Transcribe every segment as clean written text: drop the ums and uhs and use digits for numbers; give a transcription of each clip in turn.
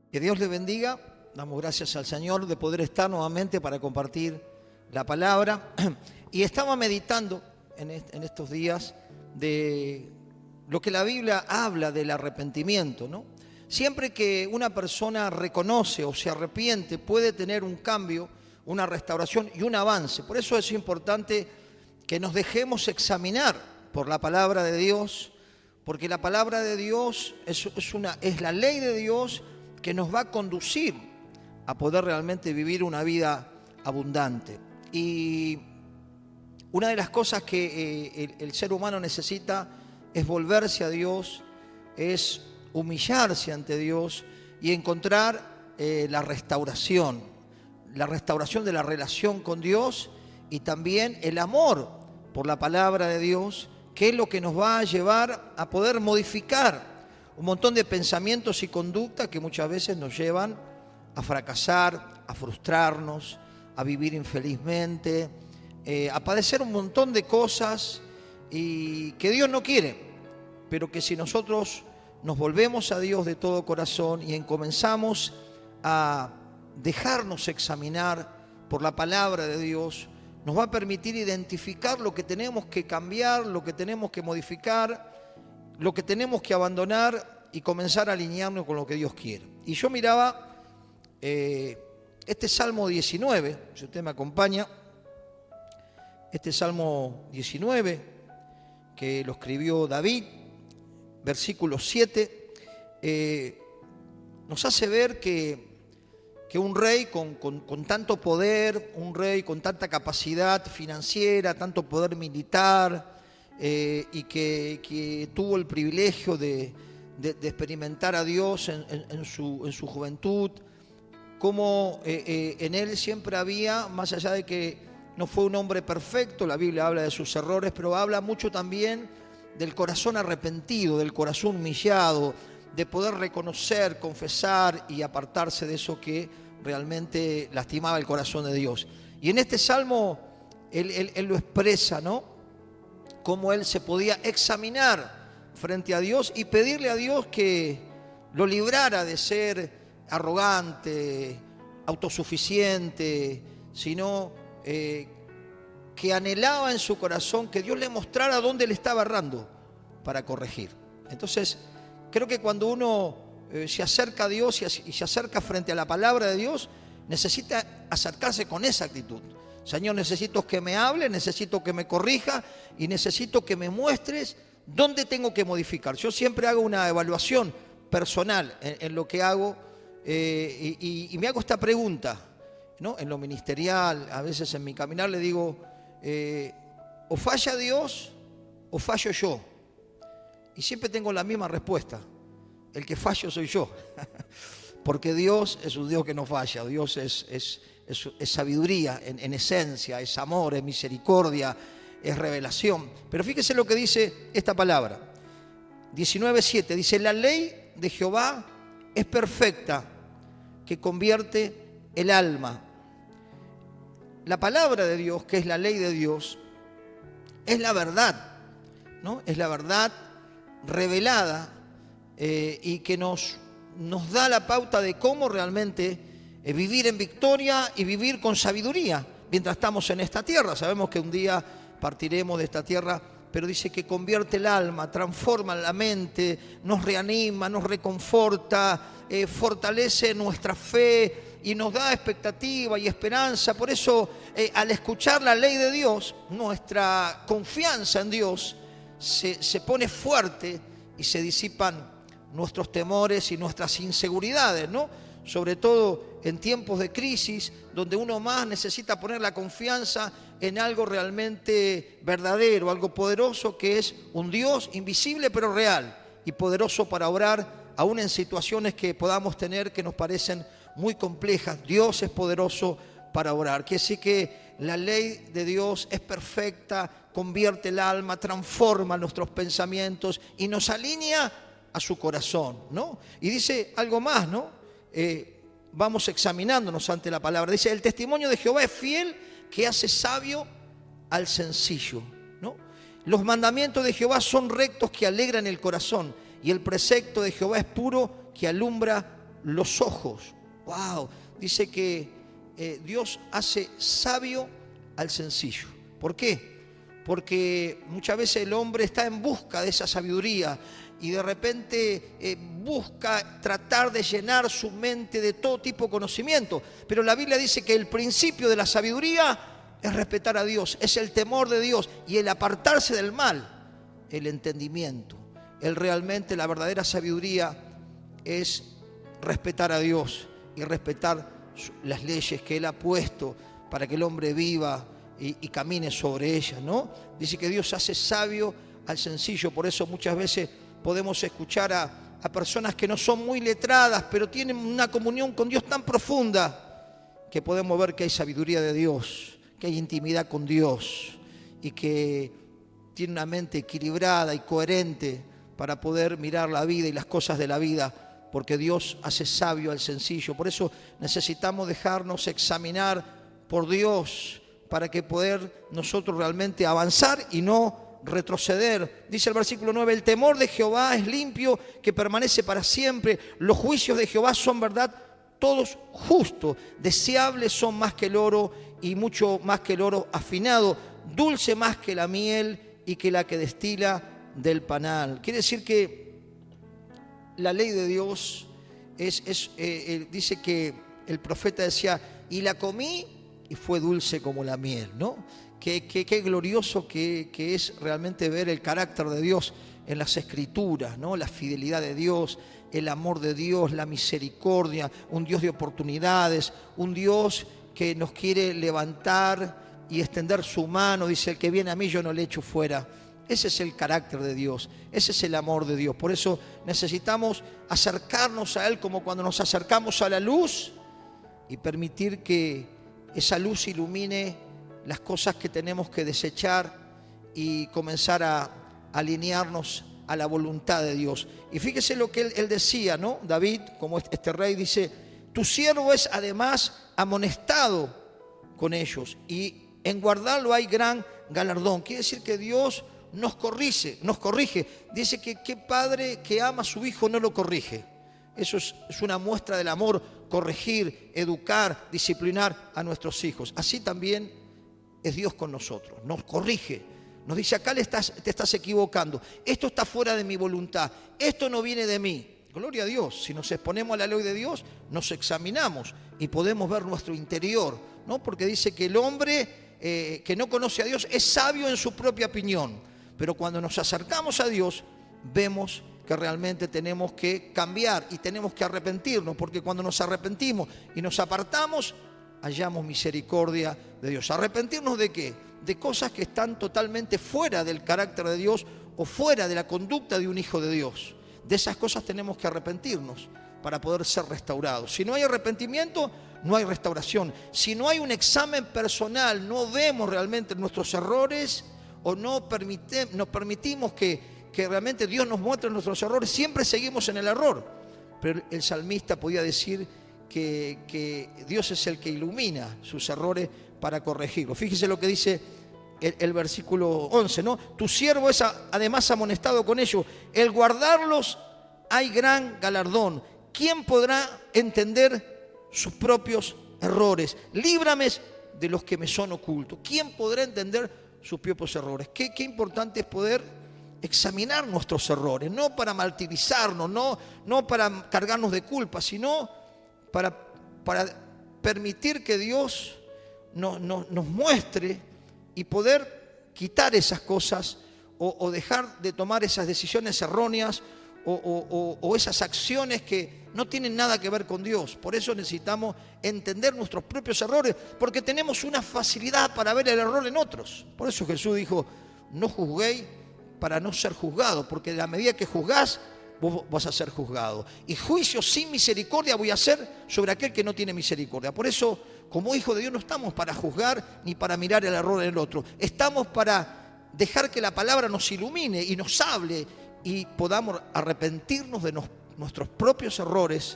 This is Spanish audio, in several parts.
Que Dios les bendiga. Damos gracias al Señor de poder estar nuevamente para compartir la palabra. Y estaba meditando en estos días de lo que la Biblia habla del arrepentimiento, ¿no? Siempre que una persona reconoce o se arrepiente, puede tener un cambio, una restauración y un avance. Por eso es importante que nos dejemos examinar por la palabra de Dios, porque la palabra de Dios es la ley de Dios que nos va a conducir a poder realmente vivir una vida abundante. Y una de las cosas que el ser humano necesita es volverse a Dios, es humillarse ante Dios y encontrar la restauración de la relación con Dios y también el amor por la palabra de Dios, que es lo que nos va a llevar a poder modificar un montón de pensamientos y conductas que muchas veces nos llevan a fracasar, a frustrarnos, a vivir infelizmente, a padecer un montón de cosas y que Dios no quiere, pero que si nosotros nos volvemos a Dios de todo corazón y comenzamos a dejarnos examinar por la palabra de Dios, nos va a permitir identificar lo que tenemos que cambiar, lo que tenemos que modificar, lo que tenemos que abandonar y comenzar a alinearnos con lo que Dios quiere. Y yo miraba este Salmo 19, si usted me acompaña, este Salmo 19 que lo escribió David, versículo 7, nos hace ver que un rey con tanto poder, un rey con tanta capacidad financiera, tanto poder militar, y que tuvo el privilegio de experimentar a Dios en su juventud, como en él siempre había, más allá de que no fue un hombre perfecto, la Biblia habla de sus errores, pero habla mucho también del corazón arrepentido, del corazón humillado, de poder reconocer, confesar y apartarse de eso que realmente lastimaba el corazón de Dios. Y en este salmo él lo expresa, ¿no? Cómo él se podía examinar frente a Dios y pedirle a Dios que lo librara de ser arrogante, autosuficiente, sino que anhelaba en su corazón que Dios le mostrara dónde le estaba errando para corregir. Entonces, creo que cuando uno se acerca a Dios y se acerca frente a la palabra de Dios, necesita acercarse con esa actitud. Señor, necesito que me hable, necesito que me corrija y necesito que me muestres dónde tengo que modificar. Yo siempre hago una evaluación personal en lo que hago y me hago esta pregunta, ¿no? En lo ministerial, a veces en mi caminar le digo, o falla Dios o fallo yo. Y siempre tengo la misma respuesta, el que fallo soy yo. Porque Dios es un Dios que no falla, Dios es sabiduría en esencia, es amor, es misericordia, es revelación. Pero fíjese lo que dice esta palabra, 19:7, dice, la ley de Jehová es perfecta, que convierte el alma. La palabra de Dios, que es la ley de Dios, es la verdad, ¿no? Es la verdad revelada y que nos da la pauta de cómo realmente vivir en victoria y vivir con sabiduría mientras estamos en esta tierra. Sabemos que un día partiremos de esta tierra, pero dice que convierte el alma, transforma la mente, nos reanima, nos reconforta, fortalece nuestra fe y nos da expectativa y esperanza. Por eso, al escuchar la ley de Dios, nuestra confianza en Dios se pone fuerte y se disipan nuestros temores y nuestras inseguridades, ¿no? Sobre todo en tiempos de crisis, donde uno más necesita poner la confianza en algo realmente verdadero, algo poderoso, que es un Dios invisible pero real y poderoso para obrar, aún en situaciones que podamos tener que nos parecen muy complejas. Dios es poderoso para obrar. Quiere decir que la ley de Dios es perfecta, convierte el alma, transforma nuestros pensamientos y nos alinea a su corazón, ¿no? Y dice algo más, ¿no? Vamos examinándonos ante la palabra. Dice, el testimonio de Jehová es fiel, que hace sabio al sencillo, ¿no? Los mandamientos de Jehová son rectos, que alegran el corazón, y el precepto de Jehová es puro, que alumbra los ojos. ¡Wow! Dice que Dios hace sabio al sencillo. ¿Por qué? Porque muchas veces el hombre está en busca de esa sabiduría y de repente busca tratar de llenar su mente de todo tipo de conocimiento. Pero la Biblia dice que el principio de la sabiduría es respetar a Dios, es el temor de Dios y el apartarse del mal, el entendimiento. Realmente la verdadera sabiduría es respetar a Dios y respetar las leyes que Él ha puesto para que el hombre viva y camine sobre ellas, ¿no? Dice que Dios hace sabio al sencillo. Por eso muchas veces podemos escuchar a personas que no son muy letradas, pero tienen una comunión con Dios tan profunda que podemos ver que hay sabiduría de Dios, que hay intimidad con Dios y que tiene una mente equilibrada y coherente para poder mirar la vida y las cosas de la vida, porque Dios hace sabio al sencillo. Por eso necesitamos dejarnos examinar por Dios para que poder nosotros realmente avanzar y no retroceder. Dice el versículo 9, el temor de Jehová es limpio, que permanece para siempre. Los juicios de Jehová son verdad, todos justos. Deseables son más que el oro y mucho más que el oro afinado, dulce más que la miel y que la que destila del panal. Quiere decir que la ley de Dios dice que el profeta decía, y la comí y fue dulce como la miel, ¿no? Qué glorioso que es realmente ver el carácter de Dios en las Escrituras, ¿no? La fidelidad de Dios, el amor de Dios, la misericordia, un Dios de oportunidades, un Dios que nos quiere levantar y extender su mano. Dice, el que viene a mí yo no le echo fuera. Ese es el carácter de Dios, ese es el amor de Dios. Por eso necesitamos acercarnos a Él como cuando nos acercamos a la luz y permitir que esa luz ilumine las cosas que tenemos que desechar y comenzar a alinearnos a la voluntad de Dios. Y fíjese lo que él decía, ¿no? David, como este rey, dice, tu siervo es además amonestado con ellos y en guardarlo hay gran galardón. Quiere decir que Dios nos corrige. Dice que qué padre que ama a su hijo no lo corrige. Eso es una muestra del amor, corregir, educar, disciplinar a nuestros hijos. Así también es Dios con nosotros, nos corrige, nos dice, acá te estás equivocando, esto está fuera de mi voluntad, esto no viene de mí. Gloria a Dios, si nos exponemos a la ley de Dios, nos examinamos y podemos ver nuestro interior, ¿no? Porque dice que el hombre que no conoce a Dios es sabio en su propia opinión, pero cuando nos acercamos a Dios, vemos que realmente tenemos que cambiar y tenemos que arrepentirnos, porque cuando nos arrepentimos y nos apartamos, hallamos misericordia de Dios. ¿Arrepentirnos de qué? De cosas que están totalmente fuera del carácter de Dios o fuera de la conducta de un hijo de Dios. De esas cosas tenemos que arrepentirnos para poder ser restaurados. Si no hay arrepentimiento, no hay restauración. Si no hay un examen personal, no vemos realmente nuestros errores o no permitimos que realmente Dios nos muestre nuestros errores, siempre seguimos en el error. Pero el salmista podía decir que Dios es el que ilumina sus errores para corregirlos. Fíjese lo que dice el versículo 11, ¿no? Tu siervo es además amonestado con ellos. El guardarlos hay gran galardón. ¿Quién podrá entender sus propios errores? Líbrame de los que me son ocultos. ¿Quién podrá entender sus propios errores? Qué importante es poder examinar nuestros errores, no para martirizarnos, no para cargarnos de culpa, sino para permitir que Dios nos muestre y poder quitar esas cosas o dejar de tomar esas decisiones erróneas o esas acciones que no tienen nada que ver con Dios. Por eso necesitamos entender nuestros propios errores, porque tenemos una facilidad para ver el error en otros. Por eso Jesús dijo, no juzguéis para no ser juzgado, porque a la medida que juzgás, vos vas a ser juzgado. Y juicio sin misericordia voy a hacer sobre aquel que no tiene misericordia. Por eso, como hijos de Dios, no estamos para juzgar ni para mirar el error en el otro. Estamos para dejar que la palabra nos ilumine y nos hable y podamos arrepentirnos de nuestros propios errores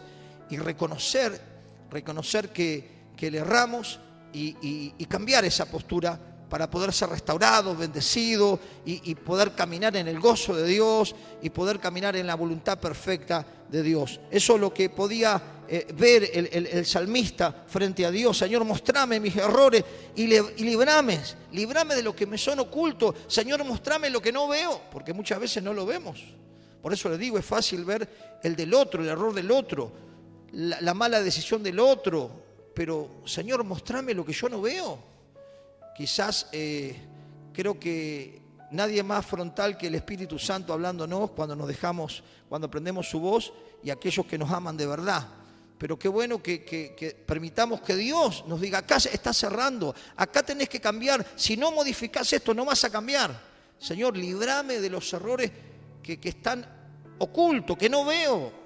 y reconocer que le erramos y cambiar esa postura para poder ser restaurados, bendecidos y poder caminar en el gozo de Dios y poder caminar en la voluntad perfecta de Dios. Eso es lo que podía ver el salmista frente a Dios. Señor, mostrame mis errores y librame de lo que me son ocultos. Señor, mostrame lo que no veo, porque muchas veces no lo vemos. Por eso le digo, es fácil ver el del otro, el error del otro, la mala decisión del otro. Pero, Señor, mostrame lo que yo no veo. Quizás creo que nadie más frontal que el Espíritu Santo hablándonos cuando aprendemos su voz y aquellos que nos aman de verdad. Pero qué bueno que permitamos que Dios nos diga, acá está cerrando, acá tenés que cambiar. Si no modificás esto, no vas a cambiar. Señor, líbrame de los errores que están ocultos, que no veo.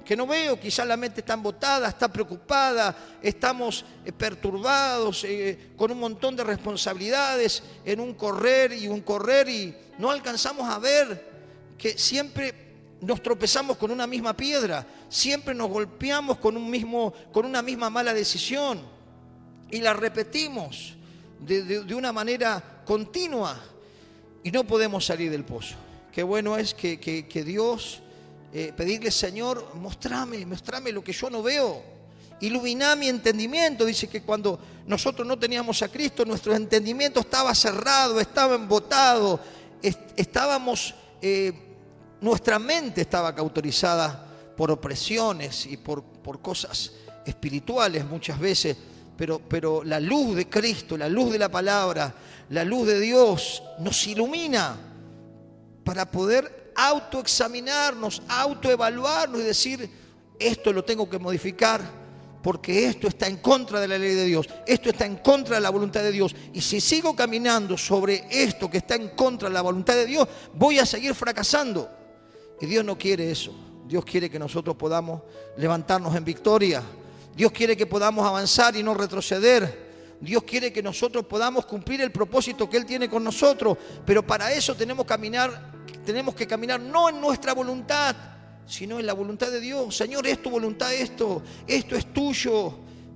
Quizás la mente está embotada, está preocupada, estamos perturbados, con un montón de responsabilidades, en un correr y no alcanzamos a ver que siempre nos tropezamos con una misma piedra, siempre nos golpeamos con una misma mala decisión y la repetimos de una manera continua y no podemos salir del pozo. Qué bueno es que Dios, pedirle, Señor, mostrame lo que yo no veo, ilumina mi entendimiento. Dice que cuando nosotros no teníamos a Cristo, nuestro entendimiento estaba cerrado, estaba embotado, nuestra mente estaba cauterizada por opresiones y por cosas espirituales muchas veces, pero la luz de Cristo, la luz de la palabra, la luz de Dios nos ilumina para poder autoexaminarnos, autoevaluarnos y decir, esto lo tengo que modificar porque esto está en contra de la ley de Dios, esto está en contra de la voluntad de Dios. Y si sigo caminando sobre esto que está en contra de la voluntad de Dios, voy a seguir fracasando. Y Dios no quiere eso. Dios quiere que nosotros podamos levantarnos en victoria. Dios quiere que podamos avanzar y no retroceder. Dios quiere que nosotros podamos cumplir el propósito que Él tiene con nosotros. Pero para eso tenemos que caminar no en nuestra voluntad, sino en la voluntad de Dios. Señor, es tu voluntad esto es tuyo,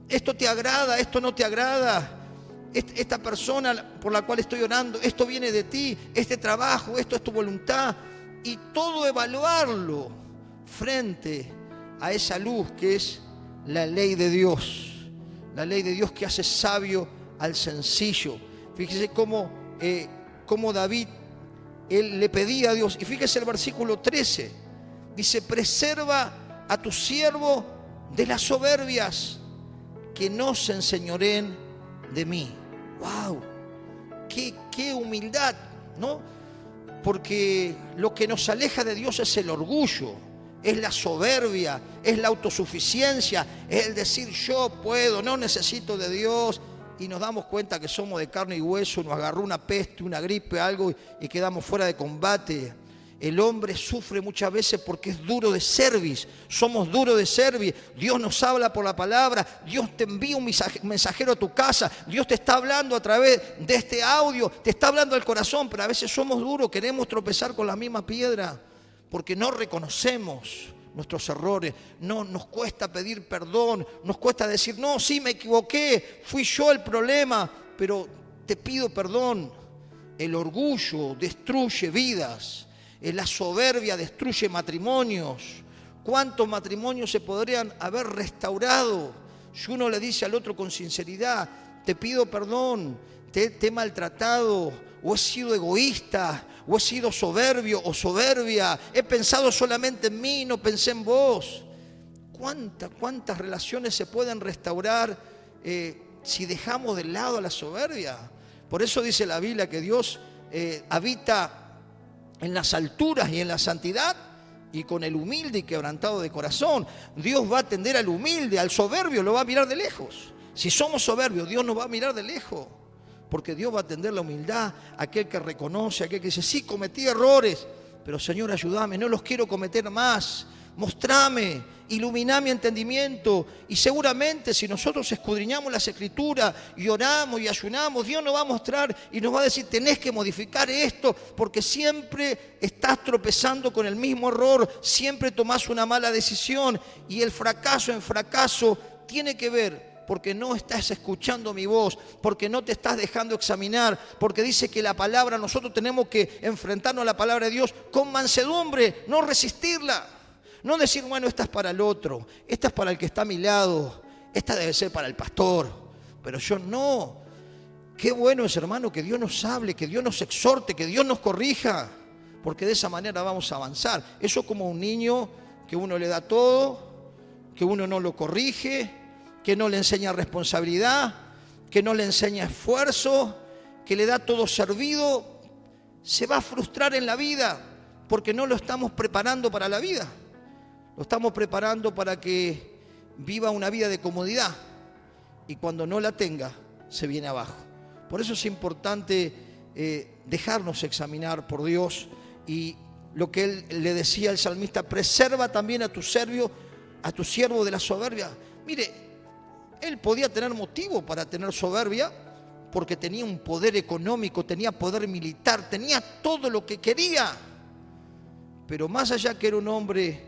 esto te agrada, esto no te agrada. Esta persona por la cual estoy orando, esto viene de ti, este trabajo, esto es tu voluntad. Y todo evaluarlo frente a esa luz que es la ley de Dios. La ley de Dios que hace sabio al sencillo. Fíjese cómo David, él le pedía a Dios. Y fíjese el versículo 13. Dice, preserva a tu siervo de las soberbias, que no se enseñoreen de mí. ¡Wow! ¡Qué humildad!, ¿no? Porque lo que nos aleja de Dios es el orgullo, es la soberbia, es la autosuficiencia, es el decir yo puedo, no necesito de Dios. Y nos damos cuenta que somos de carne y hueso, nos agarró una peste, una gripe, algo y quedamos fuera de combate. El hombre sufre muchas veces porque es duro de cerviz. Somos duros de cerviz. Dios nos habla por la palabra. Dios te envía un mensajero a tu casa. Dios te está hablando a través de este audio. Te está hablando al corazón. Pero a veces somos duros. Queremos tropezar con la misma piedra porque no reconocemos nuestros errores. No, nos cuesta pedir perdón. Nos cuesta decir, no, sí, me equivoqué. Fui yo el problema. Pero te pido perdón. El orgullo destruye vidas. La soberbia destruye matrimonios. ¿Cuántos matrimonios se podrían haber restaurado si uno le dice al otro con sinceridad, te pido perdón, te he maltratado, o he sido egoísta, o he sido soberbio o soberbia, he pensado solamente en mí, no pensé en vos? ¿Cuántas relaciones se pueden restaurar si dejamos de lado la soberbia? Por eso dice la Biblia que Dios habita en las alturas y en la santidad y con el humilde y quebrantado de corazón. Dios va a atender al humilde, al soberbio lo va a mirar de lejos. Si somos soberbios, Dios nos va a mirar de lejos, porque Dios va a atender la humildad, aquel que reconoce, aquel que dice, sí, cometí errores, pero Señor, ayúdame, no los quiero cometer más. Mostrame, ilumina mi entendimiento. Y seguramente si nosotros escudriñamos las Escrituras y oramos y ayunamos, Dios nos va a mostrar y nos va a decir, tenés que modificar esto, porque siempre estás tropezando con el mismo error, siempre tomás una mala decisión, y el fracaso en fracaso tiene que ver porque no estás escuchando mi voz, porque no te estás dejando examinar, porque dice que la palabra, nosotros tenemos que enfrentarnos a la palabra de Dios con mansedumbre, no resistirla. No decir, bueno, esta es para el otro, esta es para el que está a mi lado, esta debe ser para el pastor, pero yo no. Qué bueno es, hermano, que Dios nos hable, que Dios nos exhorte, que Dios nos corrija, porque de esa manera vamos a avanzar. Eso como un niño que uno le da todo, que uno no lo corrige, que no le enseña responsabilidad, que no le enseña esfuerzo, que le da todo servido, se va a frustrar en la vida porque no lo estamos preparando para la vida. Lo estamos preparando para que viva una vida de comodidad y cuando no la tenga, se viene abajo. Por eso es importante dejarnos examinar por Dios y lo que él le decía al salmista, preserva también a tu siervo de la soberbia. Mire, él podía tener motivo para tener soberbia porque tenía un poder económico, tenía poder militar, tenía todo lo que quería. Pero más allá que era un hombre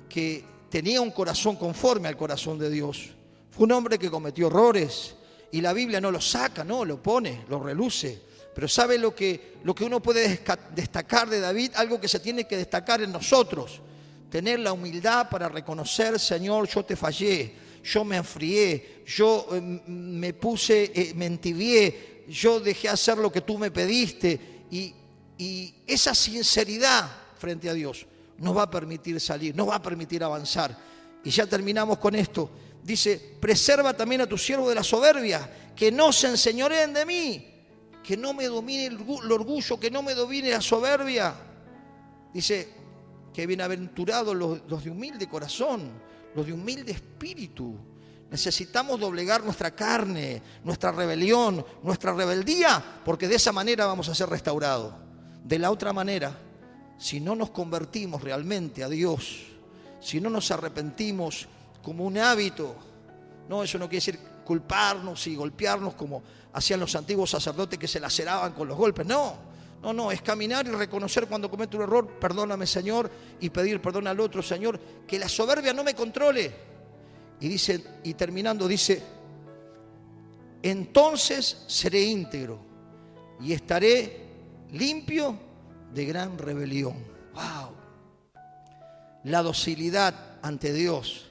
que tenía un corazón conforme al corazón de Dios, fue un hombre que cometió errores y la Biblia no lo saca, no, lo pone, lo reluce. Pero ¿sabe lo que uno puede destacar de David? Algo que se tiene que destacar en nosotros. Tener la humildad para reconocer, Señor, yo te fallé, yo me enfrié, yo me entibié, yo dejé hacer lo que tú me pediste. Y esa sinceridad frente a Dios nos va a permitir salir, nos va a permitir avanzar. Y ya terminamos con esto. Dice, preserva también a tu siervo de la soberbia, que no se enseñoreen de mí, que no me domine el orgullo, que no me domine la soberbia. Dice, que bienaventurados los de humilde corazón, los de humilde espíritu. Necesitamos doblegar nuestra carne, nuestra rebelión, nuestra rebeldía, porque de esa manera vamos a ser restaurados. De la otra manera, si no nos convertimos realmente a Dios, si no nos arrepentimos como un hábito, no, eso no quiere decir culparnos y golpearnos como hacían los antiguos sacerdotes que se laceraban con los golpes, no, es caminar y reconocer cuando cometo un error, perdóname Señor, y pedir perdón al otro, Señor, que la soberbia no me controle. Y dice, y terminando dice, entonces seré íntegro y estaré limpio de gran rebelión. ¡Wow! La docilidad ante Dios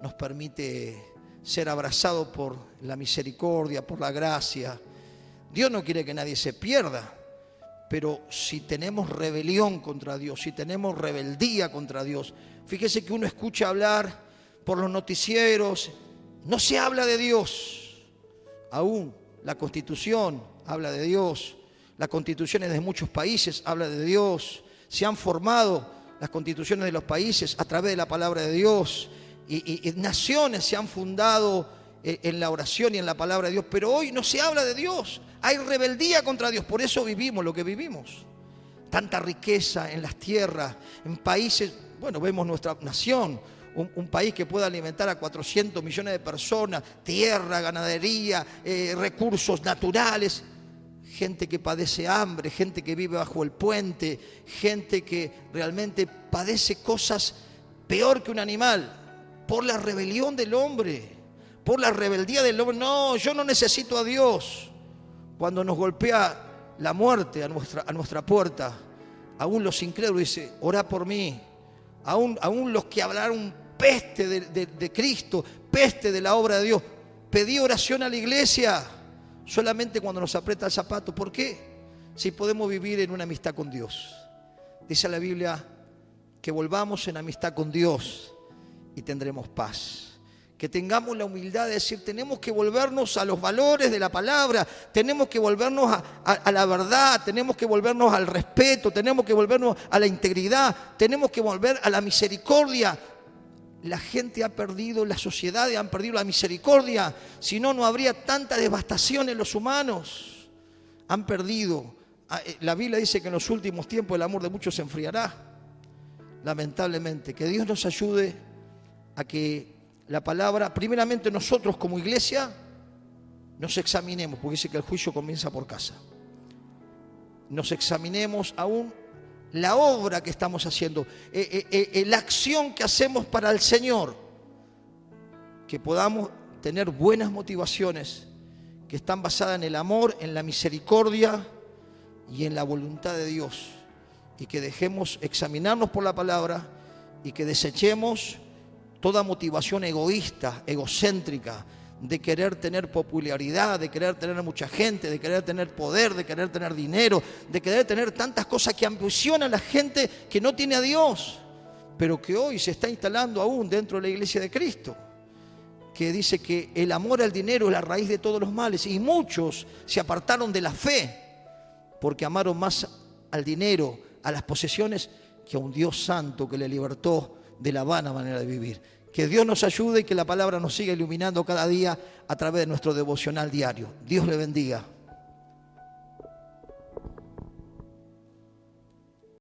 nos permite ser abrazados por la misericordia, por la gracia. Dios no quiere que nadie se pierda, pero si tenemos rebelión contra Dios, si tenemos rebeldía contra Dios, fíjese que uno escucha hablar por los noticieros, no se habla de Dios. Aún la Constitución habla de Dios, las constituciones de muchos países hablan de Dios, se han formado las constituciones de los países a través de la palabra de Dios. Y naciones se han fundado en la oración y en la palabra de Dios, pero hoy no se habla de Dios, hay rebeldía contra Dios, por eso vivimos lo que vivimos. Tanta riqueza en las tierras, en países, bueno, vemos nuestra nación, un país que pueda alimentar a 400 millones de personas, tierra, ganadería, recursos naturales, gente que padece hambre, gente que vive bajo el puente, gente que realmente padece cosas peor que un animal. Por la rebelión del hombre, por la rebeldía del hombre. No, yo no necesito a Dios. Cuando nos golpea la muerte a nuestra puerta, aún los incrédulos dicen, orá por mí. Aún los que hablaron peste de Cristo, peste de la obra de Dios, pedí oración a la iglesia solamente cuando nos aprieta el zapato. ¿Por qué? Si podemos vivir en una amistad con Dios. Dice la Biblia que volvamos en amistad con Dios y tendremos paz. Que tengamos la humildad de decir, tenemos que volvernos a los valores de la palabra, tenemos que volvernos a la verdad, tenemos que volvernos al respeto, tenemos que volvernos a la integridad, tenemos que volver a la misericordia. La gente ha perdido, la sociedad han perdido la misericordia, si no, no habría tanta devastación en los humanos. Han perdido. La Biblia dice que en los últimos tiempos el amor de muchos se enfriará, lamentablemente. Que Dios nos ayude a que la palabra, primeramente nosotros como iglesia, nos examinemos, porque dice que el juicio comienza por casa. Nos examinemos aún la obra que estamos haciendo, la acción que hacemos para el Señor, que podamos tener buenas motivaciones que están basadas en el amor, en la misericordia y en la voluntad de Dios, y que dejemos examinarnos por la palabra y que desechemos toda motivación egoísta, egocéntrica, de querer tener popularidad, de querer tener mucha gente, de querer tener poder, de querer tener dinero, de querer tener tantas cosas que ambicionan a la gente que no tiene a Dios, pero que hoy se está instalando aún dentro de la iglesia de Cristo, que dice que el amor al dinero es la raíz de todos los males, y muchos se apartaron de la fe porque amaron más al dinero, a las posesiones, que a un Dios santo que le libertó de la vana manera de vivir. Que Dios nos ayude y que la palabra nos siga iluminando cada día a través de nuestro devocional diario. Dios le bendiga.